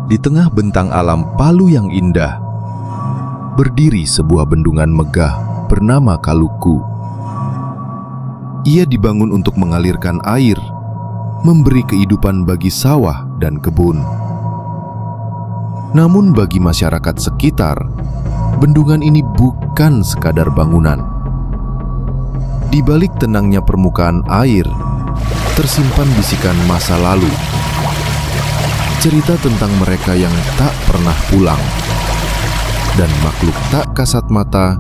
Di tengah bentang alam Palu yang indah, berdiri sebuah bendungan megah bernama Kaluku. Ia dibangun untuk mengalirkan air, memberi kehidupan bagi sawah dan kebun. Namun bagi masyarakat sekitar, bendungan ini bukan sekadar bangunan. Di balik tenangnya permukaan air, tersimpan bisikan masa lalu. Cerita tentang mereka yang tak pernah pulang, dan makhluk tak kasat mata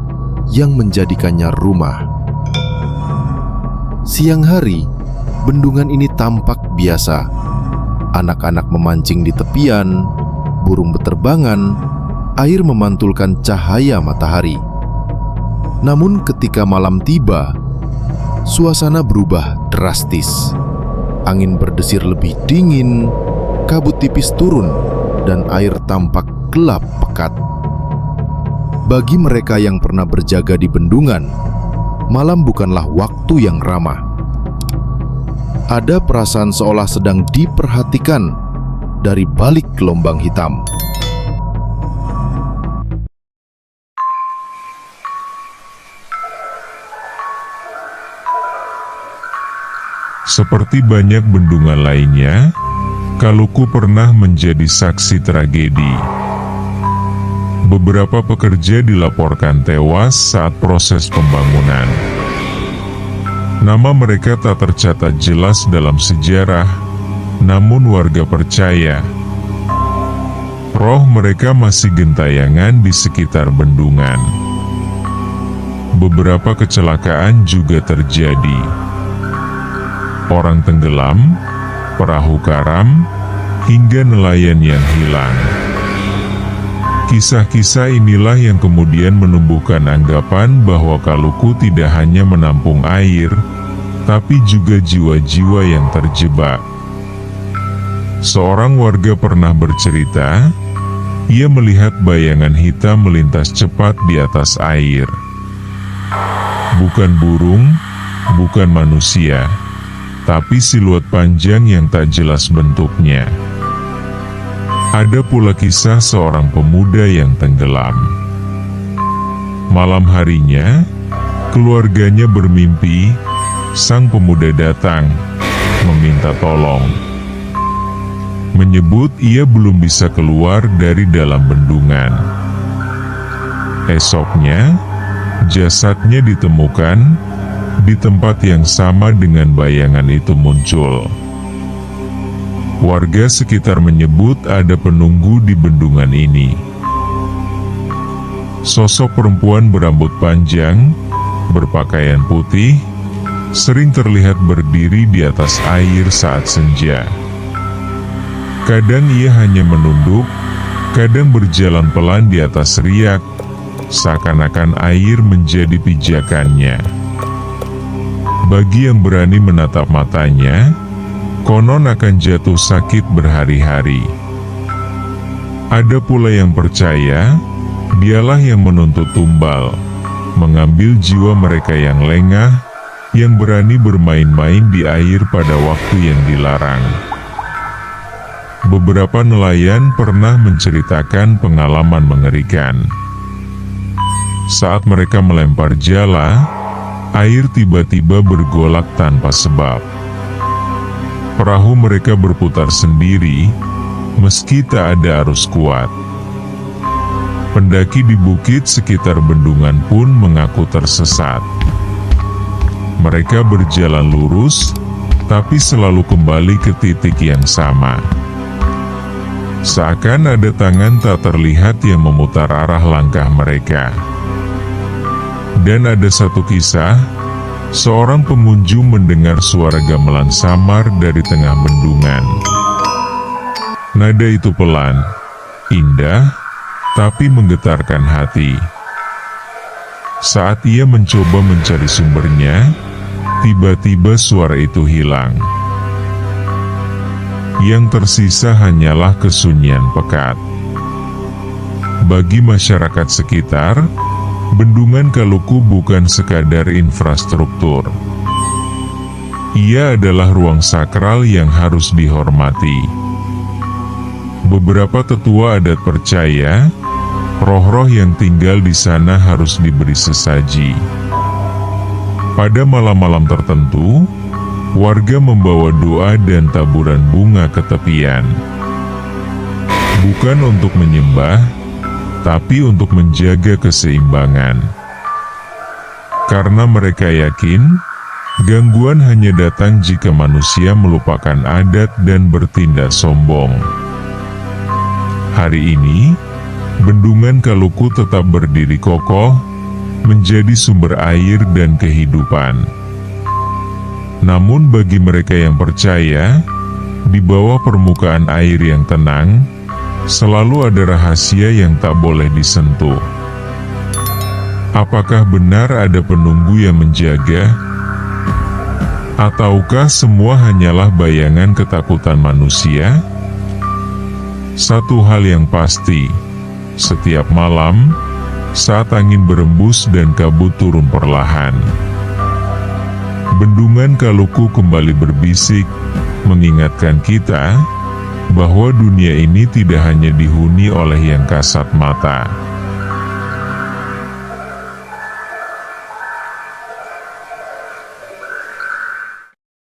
yang menjadikannya rumah. Siang hari, bendungan ini tampak biasa. Anak-anak memancing di tepian, burung beterbangan, air memantulkan cahaya matahari. Namun ketika malam tiba, suasana berubah drastis. Angin berdesir lebih dingin, kabut tipis turun, dan air tampak gelap pekat. Bagi mereka yang pernah berjaga di bendungan, malam bukanlah waktu yang ramah. Ada perasaan seolah sedang diperhatikan dari balik gelombang hitam. Seperti banyak bendungan lainnya, Kaluku pernah menjadi saksi tragedi. Beberapa pekerja dilaporkan tewas saat proses pembangunan. Nama mereka tak tercatat jelas dalam sejarah, namun warga percaya roh mereka masih gentayangan di sekitar bendungan. Beberapa kecelakaan juga terjadi. Orang tenggelam, perahu karam, hingga nelayan yang hilang. Kisah-kisah inilah yang kemudian menumbuhkan anggapan bahwa Kaluku tidak hanya menampung air, tapi juga jiwa-jiwa yang terjebak. Seorang warga pernah bercerita, ia melihat bayangan hitam melintas cepat di atas air. Bukan burung, bukan manusia, tapi siluet panjang yang tak jelas bentuknya. Ada pula kisah seorang pemuda yang tenggelam. Malam harinya, keluarganya bermimpi sang pemuda datang, meminta tolong. Menyebut ia belum bisa keluar dari dalam bendungan. Esoknya, jasadnya ditemukan di tempat yang sama dengan bayangan itu muncul. Warga sekitar menyebut ada penunggu di bendungan ini. Sosok perempuan berambut panjang, berpakaian putih, sering terlihat berdiri di atas air saat senja. Kadang ia hanya menunduk, kadang berjalan pelan di atas riak, seakan-akan air menjadi pijakannya. Bagi yang berani menatap matanya, konon akan jatuh sakit berhari-hari. Ada pula yang percaya, dialah yang menuntut tumbal, mengambil jiwa mereka yang lengah, yang berani bermain-main di air pada waktu yang dilarang. Beberapa nelayan pernah menceritakan pengalaman mengerikan. Saat mereka melempar jala, air tiba-tiba bergolak tanpa sebab. Perahu mereka berputar sendiri, meski tak ada arus kuat. Pendaki di bukit sekitar bendungan pun mengaku tersesat. Mereka berjalan lurus, tapi selalu kembali ke titik yang sama. Seakan ada tangan tak terlihat yang memutar arah langkah mereka. Dan ada satu kisah, seorang pengunjung mendengar suara gamelan samar dari tengah bendungan. Nada itu pelan, indah, tapi menggetarkan hati. Saat ia mencoba mencari sumbernya, tiba-tiba suara itu hilang. Yang tersisa hanyalah kesunyian pekat. Bagi masyarakat sekitar, Bendungan Kaluku bukan sekadar infrastruktur. Ia adalah ruang sakral yang harus dihormati. Beberapa tetua adat percaya, roh-roh yang tinggal di sana harus diberi sesaji. Pada malam-malam tertentu, warga membawa doa dan taburan bunga ke tepian. Bukan untuk menyembah, tapi untuk menjaga keseimbangan. Karena mereka yakin, gangguan hanya datang jika manusia melupakan adat dan bertindak sombong. Hari ini, Bendungan Kaluku tetap berdiri kokoh, menjadi sumber air dan kehidupan. Namun bagi mereka yang percaya, di bawah permukaan air yang tenang, selalu ada rahasia yang tak boleh disentuh. Apakah benar ada penunggu yang menjaga? Ataukah semua hanyalah bayangan ketakutan manusia? Satu hal yang pasti, setiap malam, saat angin berembus dan kabut turun perlahan, Bendungan Kaluku kembali berbisik, mengingatkan kita bahwa dunia ini tidak hanya dihuni oleh yang kasat mata.